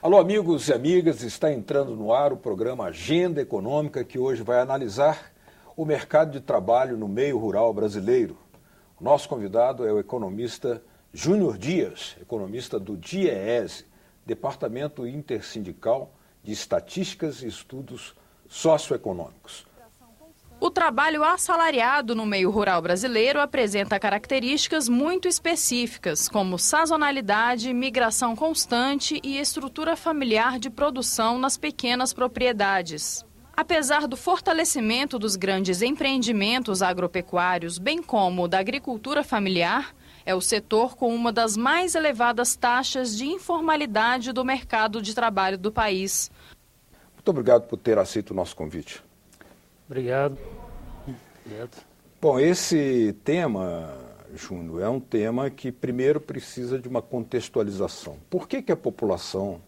Alô, amigos e amigas, está entrando no ar o programa Agenda Econômica, que hoje vai analisar o mercado de trabalho no meio rural brasileiro. O nosso convidado é o economista Júnior Dias, economista do DIEESE, Departamento Intersindical de Estatísticas e Estudos Socioeconômicos. O trabalho assalariado no meio rural brasileiro apresenta características muito específicas, como sazonalidade, migração constante e estrutura familiar de produção nas pequenas propriedades. Apesar do fortalecimento dos grandes empreendimentos agropecuários, bem como da agricultura familiar, é o setor com uma das mais elevadas taxas de informalidade do mercado de trabalho do país. Muito obrigado por ter aceito o nosso convite. Obrigado. Bom, esse tema, Júnior, é um tema que primeiro precisa de uma contextualização. Por que a população,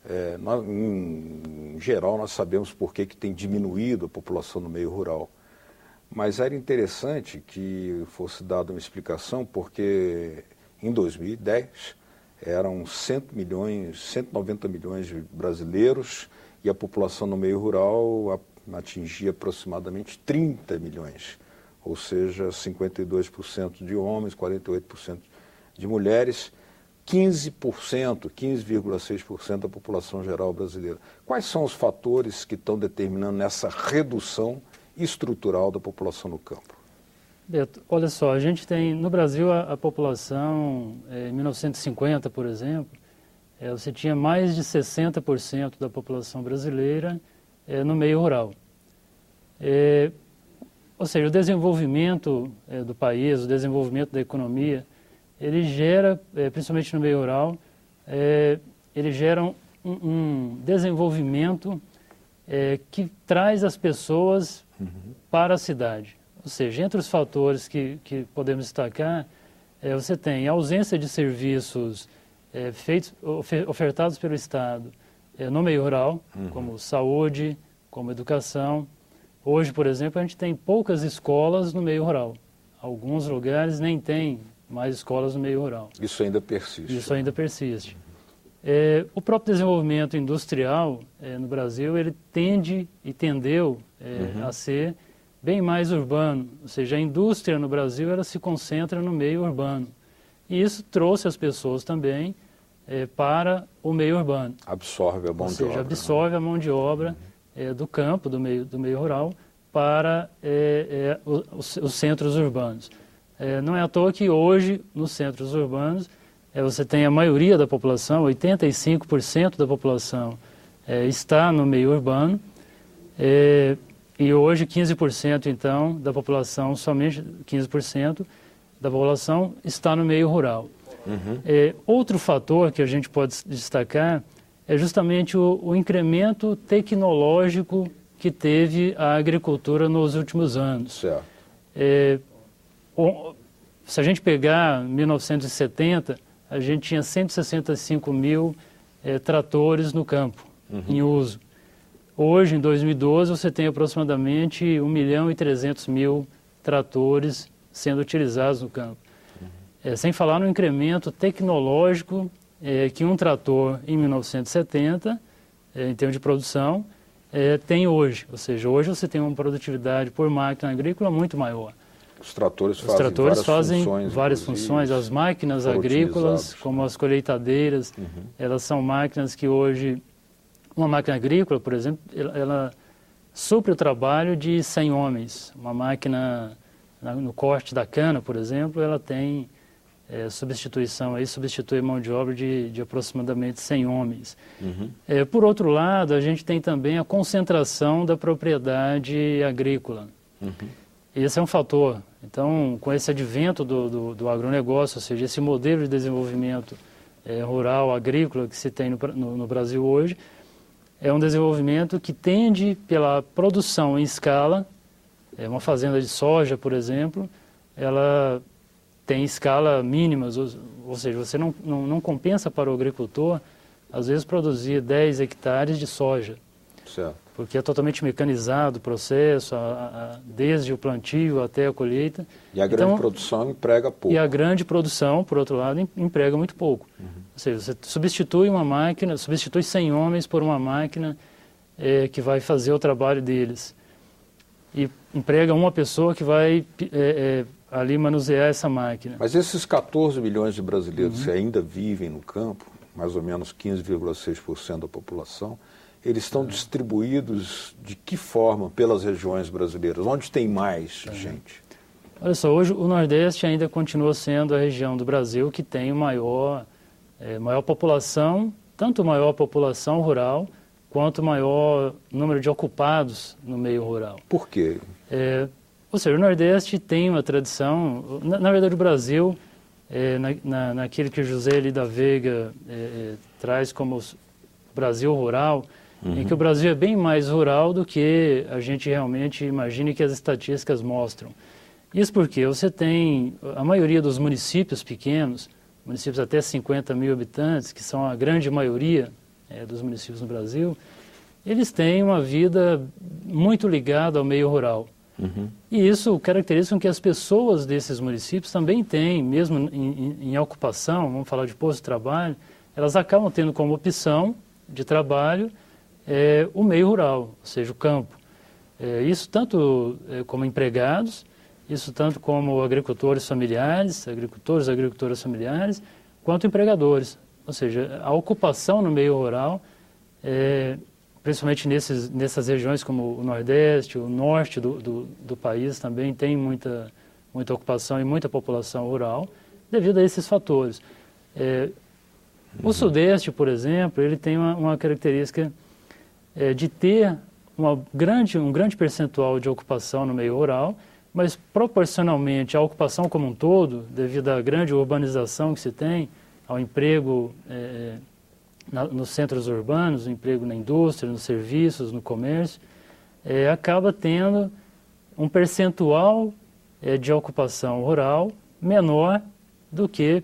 em geral nós sabemos por que tem diminuído a população no meio rural, mas era interessante que fosse dada uma explicação, porque em 2010 eram 190 milhões de brasileiros e a população no meio rural atingia aproximadamente 30 milhões, ou seja, 52% de homens, 48% de mulheres, 15,6% da população geral brasileira. Quais são os fatores que estão determinando essa redução estrutural da população no campo? Beto, olha só, a gente tem no Brasil a população, em 1950, por exemplo, você tinha mais de 60% da população brasileira no meio rural. Ou seja, o desenvolvimento do país, o desenvolvimento da economia, ele gera, principalmente no meio rural, ele gera um desenvolvimento que traz as pessoas para a cidade. Ou seja, entre os fatores que podemos destacar, você tem a ausência de serviços ofertados pelo Estado no meio rural, como saúde, como educação. Hoje, por exemplo, a gente tem poucas escolas no meio rural. Alguns lugares nem tem mais escolas no meio rural. Isso ainda persiste. Isso ainda persiste. O próprio desenvolvimento industrial no Brasil, ele tende e tendeu a ser bem mais urbano. Ou seja, a indústria no Brasil ela se concentra no meio urbano. E isso trouxe as pessoas também para o meio urbano. Absorve a mão de obra. Ou seja, absorve a mão de obra do campo, do meio rural, para os centros urbanos. Não é à toa que hoje, nos centros urbanos, você tem a maioria da população, 85% da população está no meio urbano, e hoje 15% então da população, somente 15% da população está no meio rural. Outro fator que a gente pode destacar é justamente o incremento tecnológico que teve a agricultura nos últimos anos. Certo. Se a gente pegar 1970, a gente tinha 165 mil tratores no campo, em uso. Hoje, em 2012, você tem aproximadamente 1.300.000 tratores sendo utilizados no campo. Sem falar no incremento tecnológico que um trator em 1970, em termos de produção, tem hoje. Ou seja, hoje você tem uma produtividade por máquina agrícola muito maior. Os tratores fazem várias funções. As máquinas agrícolas, como as colheitadeiras, elas são máquinas que hoje, uma máquina agrícola, por exemplo, ela supre o trabalho de 100 homens. Uma máquina no corte da cana, por exemplo, ela tem substituição, aí substitui mão de obra de aproximadamente 100 homens. Por outro lado, a gente tem também a concentração da propriedade agrícola. Esse é um fator. Então, com esse advento do agronegócio, ou seja, esse modelo de desenvolvimento rural, agrícola que se tem no Brasil hoje, é um desenvolvimento que tende pela produção em escala. Uma fazenda de soja, por exemplo, ela tem escala mínimas, ou seja, você não compensa para o agricultor, às vezes, produzir 10 hectares de soja. Certo. porque é totalmente mecanizado o processo, desde o plantio até a colheita. E a grande produção emprega pouco. E a grande produção, por outro lado, emprega muito pouco. Ou seja, você substitui uma máquina, substitui 100 homens por uma máquina que vai fazer o trabalho deles. E emprega uma pessoa que vai ali manusear essa máquina. Mas esses 14 milhões de brasileiros que ainda vivem no campo, mais ou menos 15,6% da população, eles estão distribuídos de que forma pelas regiões brasileiras? Onde tem mais gente? Olha só, hoje o Nordeste ainda continua sendo a região do Brasil que tem maior população, tanto maior população rural, quanto maior número de ocupados no meio rural. Por quê? Ou seja, o Nordeste tem uma tradição, na verdade o Brasil, naquilo que o José Eli da Veiga traz como Brasil rural, em que o Brasil é bem mais rural do que a gente realmente imagina que as estatísticas mostram. Isso porque você tem a maioria dos municípios pequenos, municípios até 50 mil habitantes, que são a grande maioria dos municípios no Brasil, eles têm uma vida muito ligada ao meio rural. E isso caracteriza com que as pessoas desses municípios também têm, mesmo em ocupação, vamos falar de posto de trabalho, elas acabam tendo como opção de trabalho o meio rural, ou seja, o campo. Isso tanto como empregados, isso tanto como agricultores familiares, agricultoras familiares, quanto empregadores. Ou seja, a ocupação no meio rural, principalmente nessas regiões como o Nordeste, o Norte do país também tem muita ocupação e muita população rural, devido a esses fatores. O Sudeste, por exemplo, ele tem uma característica de ter um grande percentual de ocupação no meio rural, mas proporcionalmente à ocupação como um todo, devido à grande urbanização que se tem, ao emprego nos centros urbanos, o emprego na indústria, nos serviços, no comércio, acaba tendo um percentual de ocupação rural menor do que,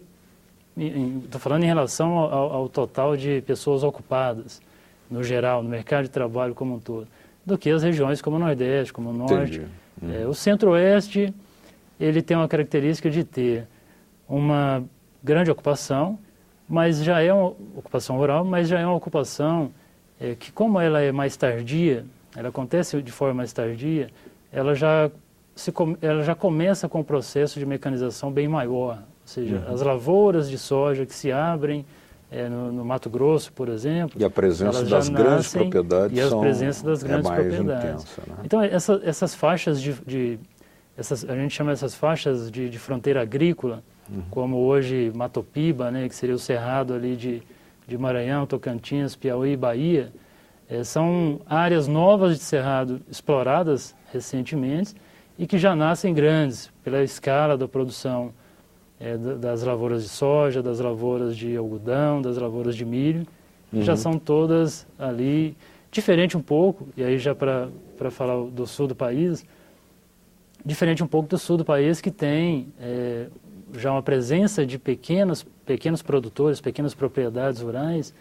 estou falando em relação ao total de pessoas ocupadas, no geral, no mercado de trabalho como um todo, do que as regiões como o Nordeste, como o Norte. O Centro-Oeste, ele tem uma característica de ter uma grande ocupação, mas já é uma ocupação rural, mas já é uma ocupação que, como ela é mais tardia, ela acontece de forma mais tardia, ela já começa com um processo de mecanização bem maior. Ou seja, as lavouras de soja que se abrem no Mato Grosso, por exemplo. E a presença das grandes propriedades mais intensa, né? Então, essas faixas a gente chama essas faixas de fronteira agrícola, como hoje Matopiba, né, que seria o cerrado ali de Maranhão, Tocantins, Piauí e Bahia, são áreas novas de cerrado exploradas recentemente e que já nascem grandes pela escala da produção das lavouras de soja, das lavouras de algodão, das lavouras de milho, que já são todas ali, diferente um pouco, e aí já para falar do sul do país, diferente um pouco do sul do país, que tem já uma presença de pequenos produtores, pequenas propriedades rurais,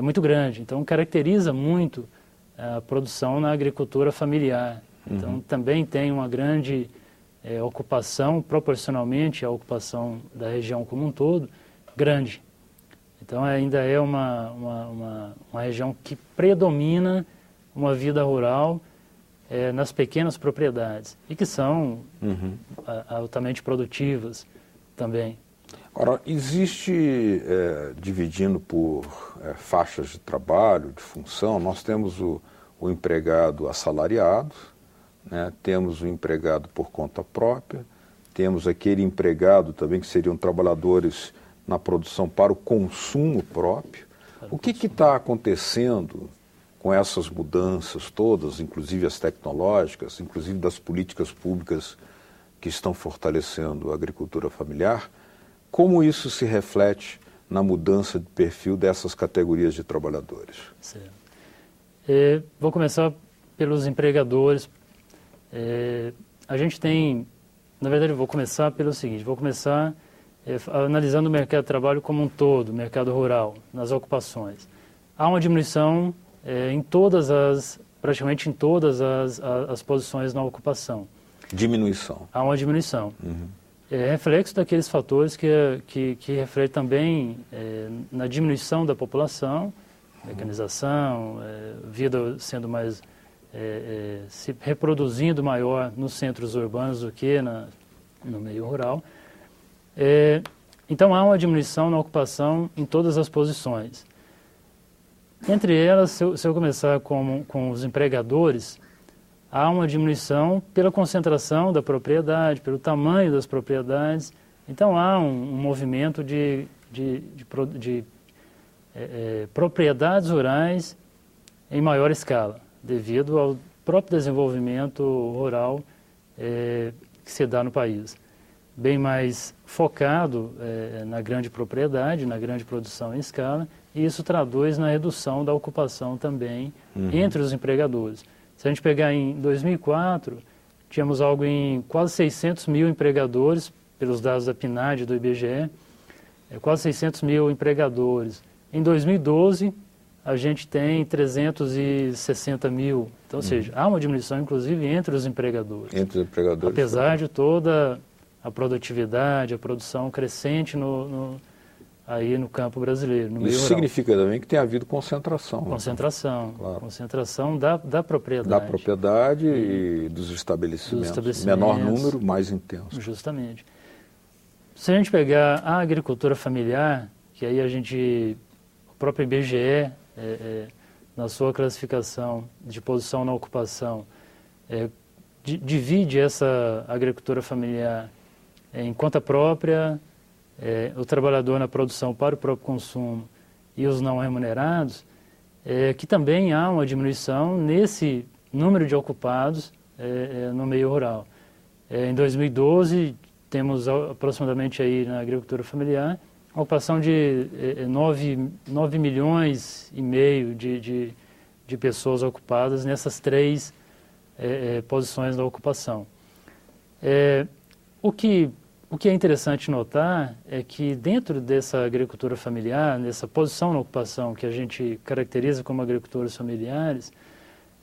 muito grande. Então, caracteriza muito a produção na agricultura familiar. Então, também tem uma grande ocupação, proporcionalmente à ocupação da região como um todo, grande. Então, ainda é uma região que predomina uma vida rural nas pequenas propriedades e que são altamente produtivas também. Agora, existe, dividindo por faixas de trabalho, de função, nós temos o empregado assalariado, né? Temos o empregado por conta própria, temos aquele empregado também que seriam trabalhadores na produção para o consumo próprio. O que está acontecendo com essas mudanças todas, inclusive as tecnológicas, inclusive das políticas públicas que estão fortalecendo a agricultura familiar? Como isso se reflete na mudança de perfil dessas categorias de trabalhadores? Certo. Vou começar pelos empregadores. A gente tem, na verdade, vou começar pelo seguinte, analisando o mercado de trabalho como um todo, o mercado rural, nas ocupações. Há uma diminuição em todas as praticamente em todas as posições na ocupação. Diminuição. Há uma diminuição. É reflexo daqueles fatores que refletem também na diminuição da população, mecanização, vida sendo mais, se reproduzindo maior nos centros urbanos do que no meio rural. Então há uma diminuição na ocupação em todas as posições. Entre elas, se eu começar com os empregadores, há uma diminuição pela concentração da propriedade, pelo tamanho das propriedades. Então há um movimento de propriedades rurais em maior escala, devido ao próprio desenvolvimento rural que se dá no país. Bem mais focado na grande propriedade, na grande produção em escala, e isso traduz na redução da ocupação também entre os empregadores. Se a gente pegar em 2004, tínhamos algo em quase 600 mil empregadores, pelos dados da PNAD do IBGE, quase 600 mil empregadores. Em 2012, a gente tem 360 mil. Então, ou seja, há uma diminuição, inclusive, entre os empregadores. Entre os empregadores. Apesar de toda a produtividade, a produção crescente aí no campo brasileiro, no meio rural. Isso significa também que tem havido concentração. Concentração. Né? Claro. Concentração da propriedade. Da propriedade e dos estabelecimentos. Menor número, mais intenso. Justamente. Se a gente pegar a agricultura familiar, que aí o próprio IBGE, na sua classificação de posição na ocupação, divide essa agricultura familiar em conta própria, o trabalhador na produção para o próprio consumo e os não remunerados, que também há uma diminuição nesse número de ocupados no meio rural. Em 2012, temos aproximadamente aí na agricultura familiar uma ocupação de 9 milhões e meio de pessoas ocupadas nessas três posições da ocupação. O que é interessante notar é que dentro dessa agricultura familiar, nessa posição na ocupação que a gente caracteriza como agricultores familiares,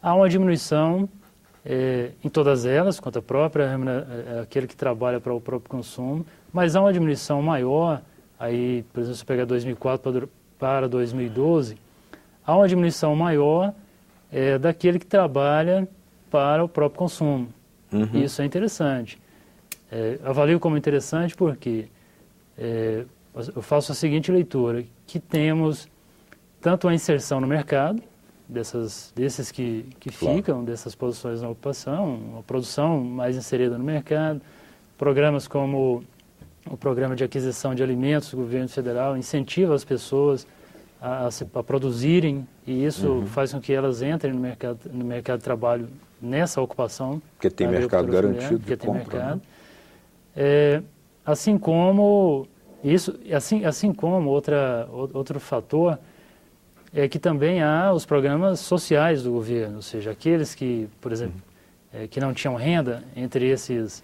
há uma diminuição em todas elas, conta própria, aquele que trabalha para o próprio consumo, mas há uma diminuição maior, aí, por exemplo, se pegar 2004 para 2012, há uma diminuição maior daquele que trabalha para o próprio consumo. Isso é interessante. Avalio como interessante porque eu faço a seguinte leitura, que temos tanto a inserção no mercado, desses que ficam, dessas posições na ocupação, uma produção mais inserida no mercado, programas como o Programa de Aquisição de Alimentos do Governo Federal incentiva as pessoas a produzirem, e isso faz com que elas entrem no mercado de trabalho nessa ocupação. Porque tem mercado garantido de compra. Mercado. Assim como outro fator é que também há os programas sociais do governo, ou seja, aqueles que, por exemplo, que não tinham renda entre esses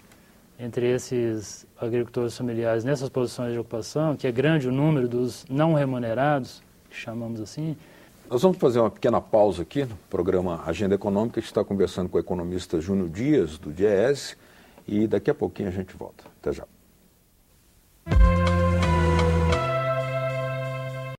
agricultores familiares nessas posições de ocupação, que é grande o número dos não remunerados, que chamamos assim. Nós vamos fazer uma pequena pausa aqui no programa Agenda Econômica. A gente está conversando com o economista Júnior Dias, do DIEESE, e daqui a pouquinho a gente volta. Até já.